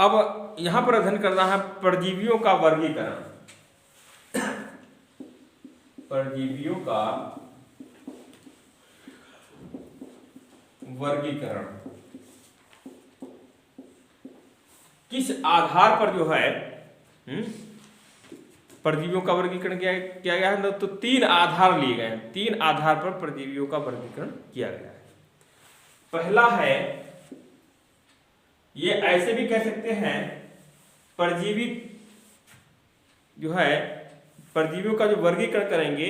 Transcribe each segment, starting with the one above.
अब यहां पर अध्ययन करना है परजीवियों का वर्गीकरण। परजीवियों का वर्गीकरण किस आधार पर जो है परजीवियों का वर्गीकरण किया गया है। तो 3 आधार लिए गए हैं। 3 आधार पर परजीवियों का वर्गीकरण किया गया है। पहला है, ये ऐसे भी कह सकते हैं, परजीवी जो है परजीवियों का जो वर्गीकरण करेंगे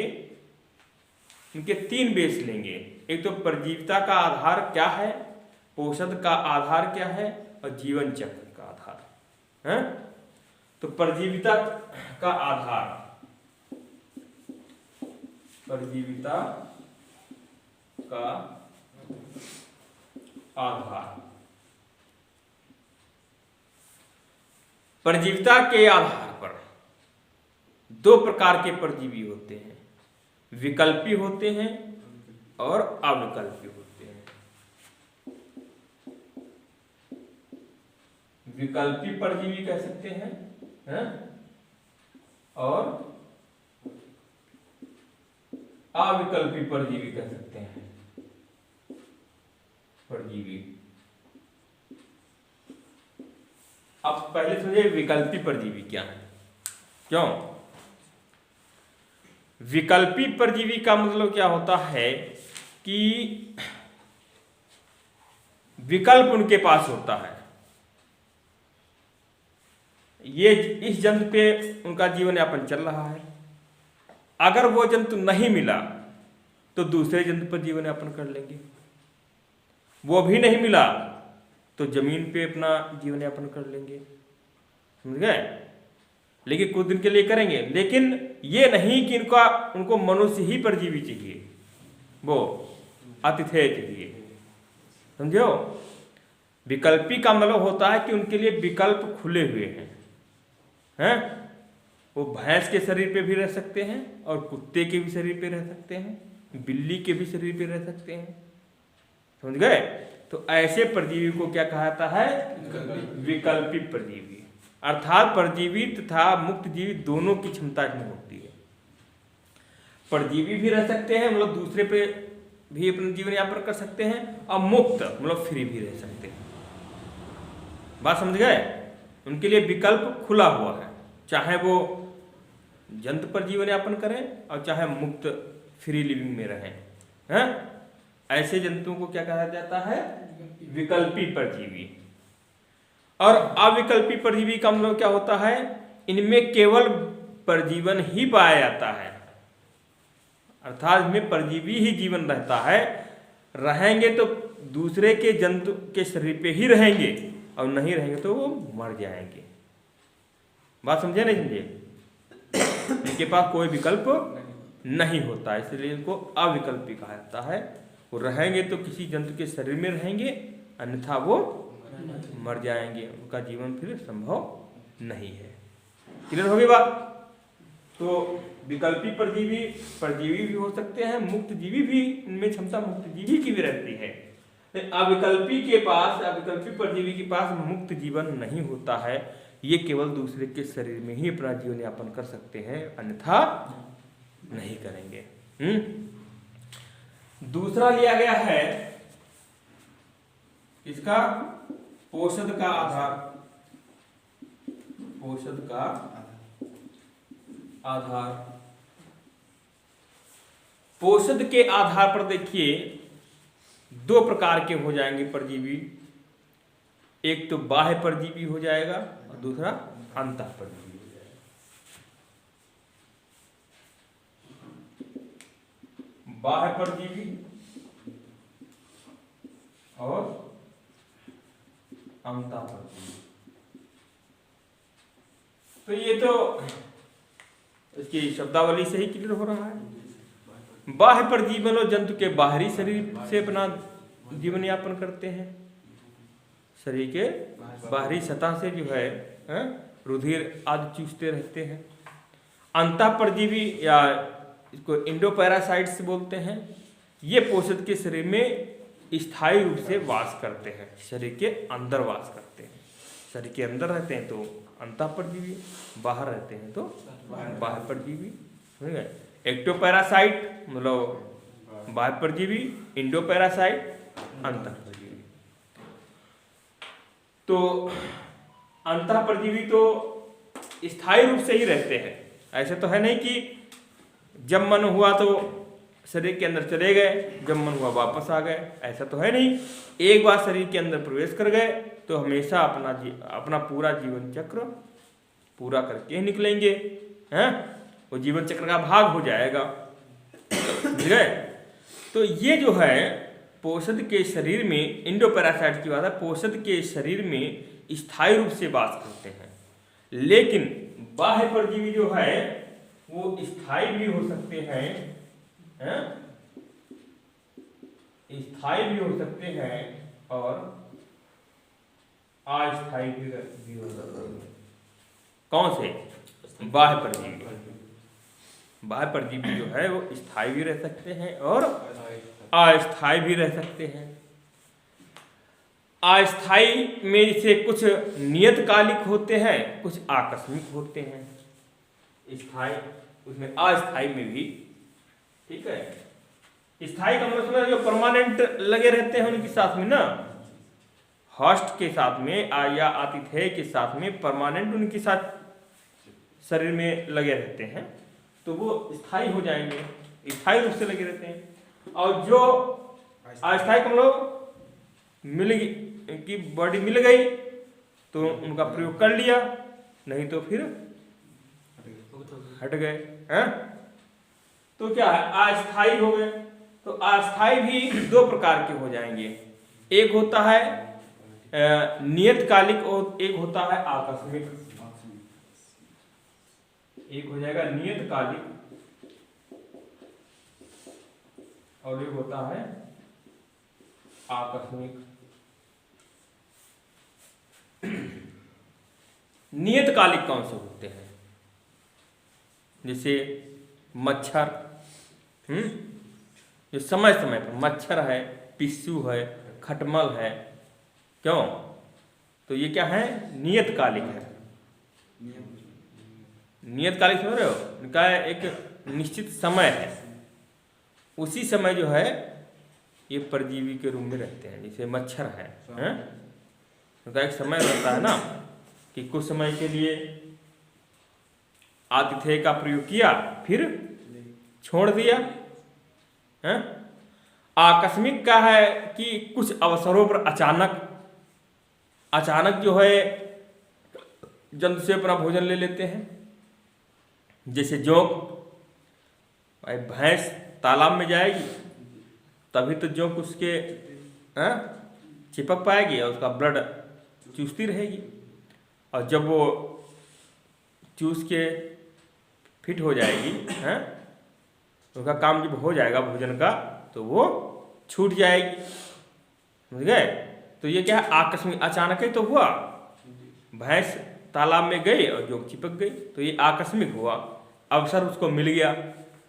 इनके 3 बेस लेंगे। एक तो परजीविता का आधार क्या है, पोषण का आधार क्या है और जीवन चक्र का आधार है। तो परजीविता का आधार, परजीविता का आधार, परजीविता के आधार पर 2 प्रकार के परजीवी होते हैं, विकल्पी होते हैं और अविकल्पी होते हैं। विकल्पी परजीवी कह सकते हैं और अविकल्पी परजीवी कह सकते हैं। परजीवी, अब पहले समझिए विकल्पी परजीवी क्या है। क्यों विकल्पी परजीवी का मतलब क्या होता है कि विकल्प उनके पास होता है। ये इस जंतु पे उनका जीवन यापन चल रहा है, अगर वो जंतु नहीं मिला तो दूसरे जंतु पर जीवन यापन कर लेंगे, वो भी नहीं मिला तो जमीन पे अपना जीवन यापन कर लेंगे, समझ गए। लेकिन कुछ दिन के लिए करेंगे, लेकिन ये नहीं कि उनको मनुष्य ही परजीवी चाहिए, वो आतिथेय चाहिए, समझो। विकल्पी का मतलब होता है कि उनके लिए विकल्प खुले हुए हैं। वो भैंस के शरीर पे भी रह सकते हैं और कुत्ते के भी शरीर पे रह सकते हैं, बिल्ली के भी शरीर पे रह सकते हैं, समझ गए। तो ऐसे परजीवी को क्या कहा जाता है, विकल्पी परजीवी। अर्थात परजीवी तथा मुक्त जीवी दोनों की क्षमता इसमें होती है। परजीवी भी रह सकते हैं, मतलब दूसरे पे भी अपना जीवन यापन कर सकते हैं, और मुक्त मतलब फ्री भी रह सकते हैं। बात समझ गए। उनके लिए विकल्प खुला हुआ है, चाहे वो जंतु पर जीवन यापन करें और चाहे मुक्त फ्री लिविंग में रहें। ऐसे जंतुओं को क्या कहा जाता है, विकल्पी परजीवी। और अविकल्पी परजीवी का मतलब क्या होता है, इनमें केवल परजीवन ही पाया जाता है, अर्थात इनमें परजीवी ही जीवन रहता है। रहेंगे तो दूसरे के जंतु के शरीर पे ही रहेंगे और नहीं रहेंगे तो वो मर जाएंगे। बात समझे नहीं समझे। इनके पास कोई विकल्प नहीं होता, इसलिए इनको अविकल्पी कहा जाता है। वो रहेंगे तो किसी जंतु के शरीर में रहेंगे, अन्यथा वो मर जाएंगे, उनका जीवन फिर संभव नहीं है। क्लियर होगी बात। तो विकल्पी परजीवी भी हो सकते हैं, मुक्त जीवी भी, इनमें क्षमता मुक्त जीवी की भी रहती है। अविकल्पी परजीवी के पास मुक्त जीवन नहीं होता है, ये केवल दूसरे के शरीर में ही अपना जीवन यापन कर सकते हैं, अन्यथा नहीं करेंगे। दूसरा लिया गया है इसका पोषण का आधार। पोषण का आधार, पोषण के आधार पर देखिए 2 प्रकार के हो जाएंगे परजीवी। एक तो बाह्य परजीवी हो जाएगा और दूसरा अंतः परजीवी हो जाएगा। बाह्य परजीवी और अंतः परजीवी। तो ये तो इसकी शब्दावली से ही क्लियर हो रहा है। बाह्य परजीवी मतलब जंतु के बाहरी शरीर से अपना जीवन यापन करते हैं, शरीर के बाहरी सतह से जो है रुधिर आदि चूसते रहते हैं। अंतः परजीवी या इसको इंडोपैरासाइट्स बोलते हैं, ये पोषक के शरीर में स्थायी रूप से वास करते हैं, शरीर के अंदर वास करते हैं। शरीर के अंदर रहते हैं तो अंतः परजीवी, बाहर रहते हैं तो बाह्य परजीवी। ठीक है, एक्टोपैरासाइट मतलब बाह्य परजीवी, इंडोपैरासाइट अंतः परजीवी। तो अंतः परजीवी तो स्थायी रूप से ही रहते हैं, ऐसे तो है नहीं कि जब मन हुआ तो शरीर के अंदर चले गए, जब मन हुआ वापस आ गए, ऐसा तो है नहीं। एक बार शरीर के अंदर प्रवेश कर गए तो हमेशा अपना पूरा जीवन चक्र पूरा करके ही निकलेंगे, हैं? वो जीवन चक्र का भाग हो जाएगा। ठीक है, तो ये जो है पोषद के शरीर में, इंडोपैरासाइट की बात है, पोषद के शरीर में स्थायी रूप से वास करते हैं। लेकिन बाह्य परजीवी जो है वो स्थायी भी हो सकते हैं, स्थायी भी हो सकते हैं और अस्थायी भी हो सकते हैं। कौन से? बाह्य परजीवी। बाह्य परजीवी जो है वो स्थायी भी रह सकते हैं और अस्थायी भी रह सकते हैं। अस्थायी में से कुछ नियतकालिक होते हैं, कुछ आकस्मिक होते हैं। स्थायी उसमें अस्थायी में भी, ठीक है। स्थायी का मतलब जो परमानेंट लगे रहते हैं उनके साथ में ना, होस्ट के साथ में या आतिथेय के साथ में परमानेंट उनके साथ शरीर में लगे रहते हैं तो वो स्थायी हो जाएंगे, स्थायी रूप से लगे रहते हैं। और जो अस्थायी का मतलब मिल की बॉडी मिल गई तो उनका प्रयोग कर लिया, नहीं तो फिर हट गए, हैं? तो क्या है, अस्थायी हो गए। तो अस्थायी भी दो प्रकार के हो जाएंगे, एक होता है नियतकालिक और एक होता है आकस्मिक। एक हो जाएगा नियतकालिक और एक होता है आकस्मिक। नियतकालिक कौन से होते हैं? जैसे मच्छर, जो समय समय पर मच्छर है, पिस्सू है, खटमल है, क्यों? तो ये क्या है? नियतकालिक है। नियतकालिक समझ रहे हो? इनका एक निश्चित समय है, उसी समय जो है ये परजीवी के रूप में रहते हैं। जैसे मच्छर है, उनका एक समय रहता है ना कि कुछ समय के लिए आतिथेय का प्रयोग किया फिर छोड़ दिया, है? आकस्मिक का है कि कुछ अवसरों पर अचानक जो है जंतु से अपना भोजन ले लेते हैं। जैसे जोंक, भाई भैंस तालाब में जाएगी तभी तो जोंक उसके चिपक पाएगी और उसका ब्लड चूसती रहेगी, और जब वो चूस के फिट हो जाएगी, हैं, उसका काम जब हो जाएगा भोजन का तो वो छूट जाएगी। समझ गए? तो ये क्या है? आकस्मिक, अचानक ही तो हुआ, भैंस तालाब में गई और जोंक चिपक गई, तो ये आकस्मिक हुआ, अवसर उसको मिल गया,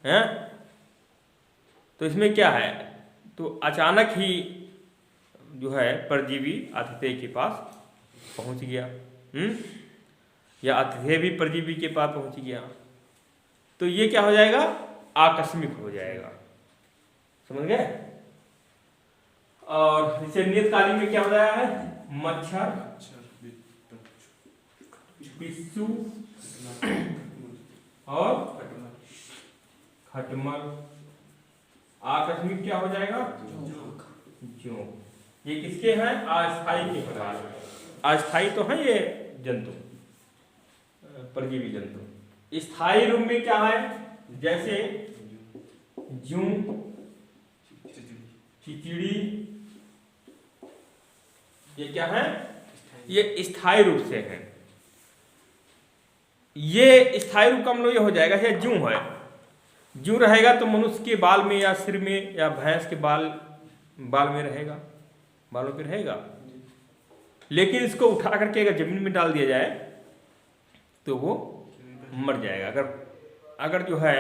हैं? तो इसमें क्या है? तो अचानक ही जो है परजीवी आतिथेय के पास पहुंच गया, या आतिथेय भी परजीवी के पास पहुंच गया, तो ये क्या हो जाएगा? आकस्मिक हो जाएगा। समझ गए? और जैसे नियतकालिक में क्या हो रहा है? मच्छर, पिस्सू और खटमल। आकस्मिक क्या हो जाएगा? जोंक। ये किसके हैं? अस्थायी के प्रकार। अस्थायी तो है ये जंतु, परजीवी जंतु। स्थायी रूप में क्या है? जैसे जूं, चिचिड़ी, ये क्या है? ये स्थायी रूप से है। ये स्थायी रूप का मतलब ये हो जाएगा, ये जूं है, जूं रहेगा तो मनुष्य के बाल में या सिर में या भैंस के बाल में रहेगा, बालों पे रहेगा। लेकिन इसको उठा करके अगर जमीन में डाल दिया जाए तो वो मर जाएगा। अगर जो है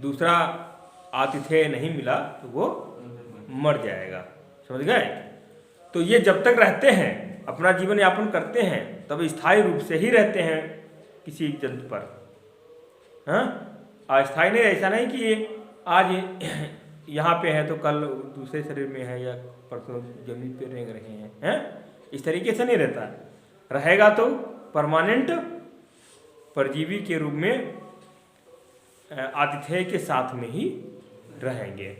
दूसरा आतिथेय नहीं मिला तो वो मर जाएगा। समझ गए? तो ये जब तक रहते हैं अपना जीवन यापन करते हैं तब स्थायी रूप से ही रहते हैं किसी जंतु पर। हाँ, अस्थायी नहीं, ऐसा नहीं कि ये आज यहाँ पे है तो कल दूसरे शरीर में है या परसों जमीन पे रेंग रहे हैं, इस तरीके से नहीं रहता। रहेगा तो परमानेंट परजीवी के रूप में आतिथ्य के साथ में ही रहेंगे।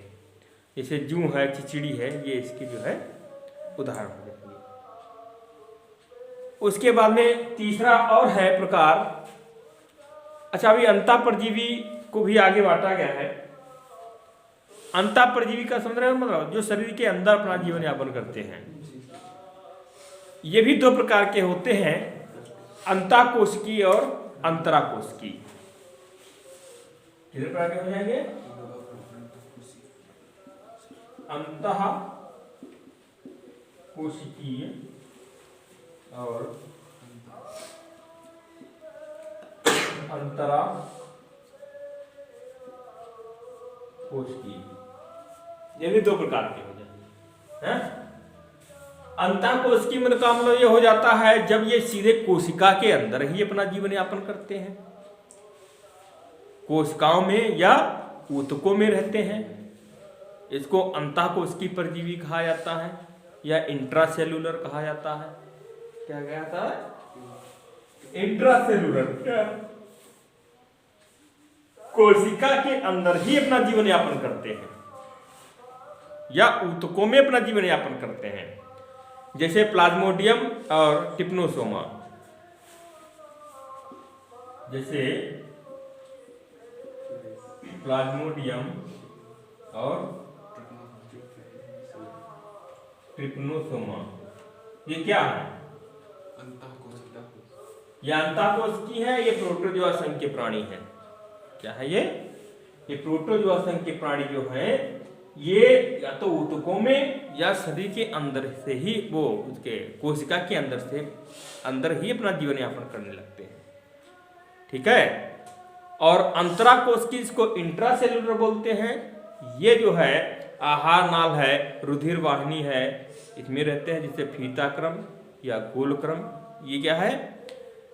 जैसे जूं है, चिचिड़ी है, ये इसके जो है उदाहरण हो जाएंगे। उसके बाद में तीसरा और है प्रकार। अच्छा, अभी अंतः परजीवी को भी आगे बांटा गया है। अंतः परजीवी का समझ रहे हो, मतलब जो शरीर के अंदर अपना जीवन यापन करते हैं। ये भी दो प्रकार के होते हैं, अंतःकोशिकी और अंतराकोशिकी। कितने प्रकार के हो जाएंगे? अंतःकोशिकीय और अंतराकोशिकीय, ये भी दो प्रकार के हो जाएंगे। अंतःकोशिकीय मन का मतलब ये हो जाता है जब ये सीधे कोशिका के अंदर ही अपना जीवन यापन करते हैं, कोशिकाओं में या ऊतकों में रहते हैं। इसको अंतःकोशिकीय परजीवी कहा जाता है या इंट्रासेलुलर कहा जाता है। क्या कहता है? इंट्रासेलुलर। क्या? कोशिका के अंदर ही अपना जीवन यापन करते हैं या ऊतकों में अपना जीवन यापन करते हैं, जैसे प्लाज्मोडियम और टिप्नोसोमा। जैसे प्लाज्मोडियम और ट्रिप्नोसोमा, ये क्या है? ये अंतःकोशिकी है, ये प्रोटोजोआ संघ के प्राणी है। क्या है ये? ये प्रोटोजोआ संघ के प्राणी जो है ये या तो ऊतकों में या शरीर के अंदर से ही, वो उसके कोशिका के अंदर से अंदर ही अपना जीवन यापन करने लगते हैं। ठीक है। और अंतराकोशिकी, इसको इंट्रासेलुलर बोलते हैं। ये जो है आहार नाल है, रुधिर वाहिनी है, इसमें रहते हैं, जैसे फीताक्रम या गोलक्रम। ये क्या है?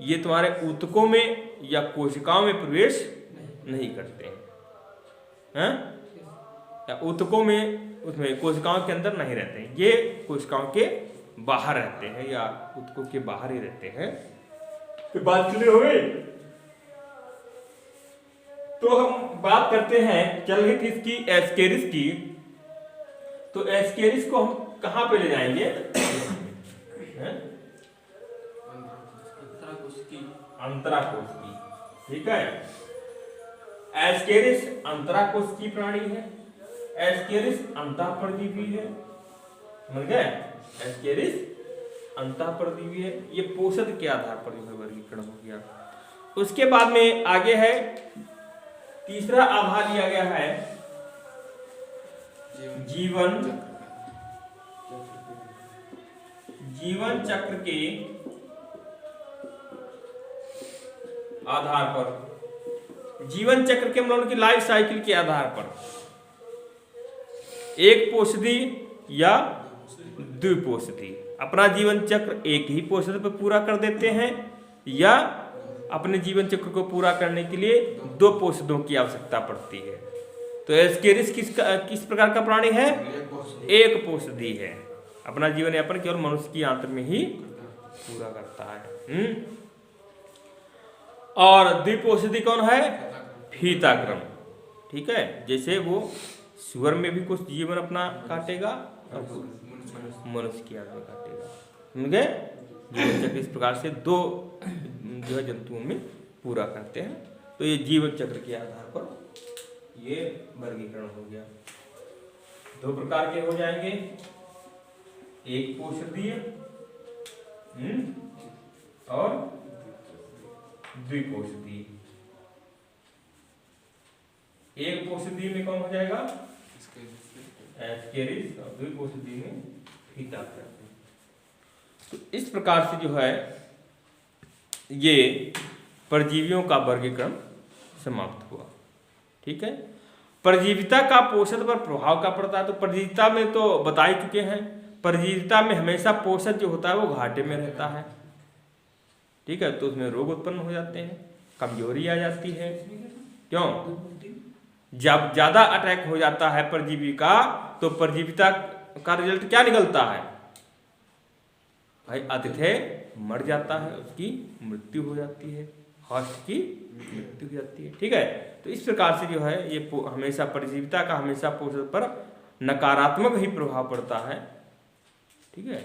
ये तुम्हारे ऊतकों में या कोशिकाओं में प्रवेश नहीं करते हैं, या ऊतकों में, उसमें कोशिकाओं के अंदर नहीं रहते हैं। ये कोशिकाओं के बाहर रहते हैं या ऊतकों के बाहर ही रहते हैं। तो बात क्लियर हो गई? तो हम बात करते हैं, चल रही थी इसकी एस्केरिस की। तो एस्केरिस को हम कहां पे ले जाएंगे? अंतराकोशिकी। ठीक है। एस्केरिस अंतराकोशिकी प्राणी है, एस्केरिस अंतःपरजीवी है। समझ गए? एस्केरिस अंतःपरजीवी है। ये पोषक के आधार पर जो है वर्गीकरण हो गया। उसके बाद में आगे है, तीसरा आधार लिया गया है जीवन चक्र के आधार पर। जीवन चक्र के मतलब की लाइफ साइकिल के आधार पर एक पोषदी या द्विपोषदी अपना जीवन चक्र एक ही पोषद पर पूरा कर देते हैं, या अपने जीवन चक्र को पूरा करने के लिए दो पोषदों की आवश्यकता पड़ती है। तो एस्केरिस किस प्रकार का प्राणी है? एक पोषदी है। अपना जीवन यापन केवल मनुष्य की आंत्र में ही पूरा करता है। और द्विपोषदी कौन है? फीताक्रम। ठीक है। जैसे वो सुअर में भी कुछ जीवन अपना काटेगा और मनुष्य की आंत्र में काटेगा। समझ गए? जीवन चक्र इस प्रकार से दो जो है जंतुओं में पूरा करते हैं। तो ये जीवन चक्र के आधार पर ये वर्गीकरण हो गया। दो प्रकार के हो जाएंगे, एक पोषदीय और द्विपोषदीय। एक पोषदीय में कौन हो जाएगा? एस्केरिस, और द्विपोषदीय में फीताक्रम। तो इस प्रकार से जो है ये परजीवियों का वर्गीकरण समाप्त हुआ। ठीक है। परजीविता का पोषण पर प्रभाव क्या पड़ता है? तो परजीविता में तो बता ही चुके हैं, परजीविता में हमेशा पोषक जो होता है वो घाटे में रहता है, ठीक है, तो उसमें रोग उत्पन्न हो जाते हैं, कमजोरी आ जाती है। क्यों? जब ज्यादा अटैक हो जाता है परजीवी का तो परजीविता का रिजल्ट क्या निकलता है भाई? आतिथ्य मर जाता है, उसकी मृत्यु हो जाती है, होस्ट की मृत्यु हो जाती है, ठीक है। तो इस प्रकार से जो है ये हमेशा परजीविता का हमेशा पोषण पर नकारात्मक ही प्रभाव पड़ता है, ठीक है।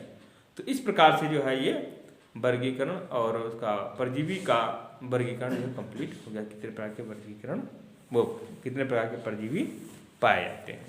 तो इस प्रकार से जो है ये वर्गीकरण और उसका परजीवी का वर्गीकरण जो कंप्लीट हो गया, कितने प्रकार के वर्गीकरण वो कितने प्रकार के परजीवी पाए जाते हैं।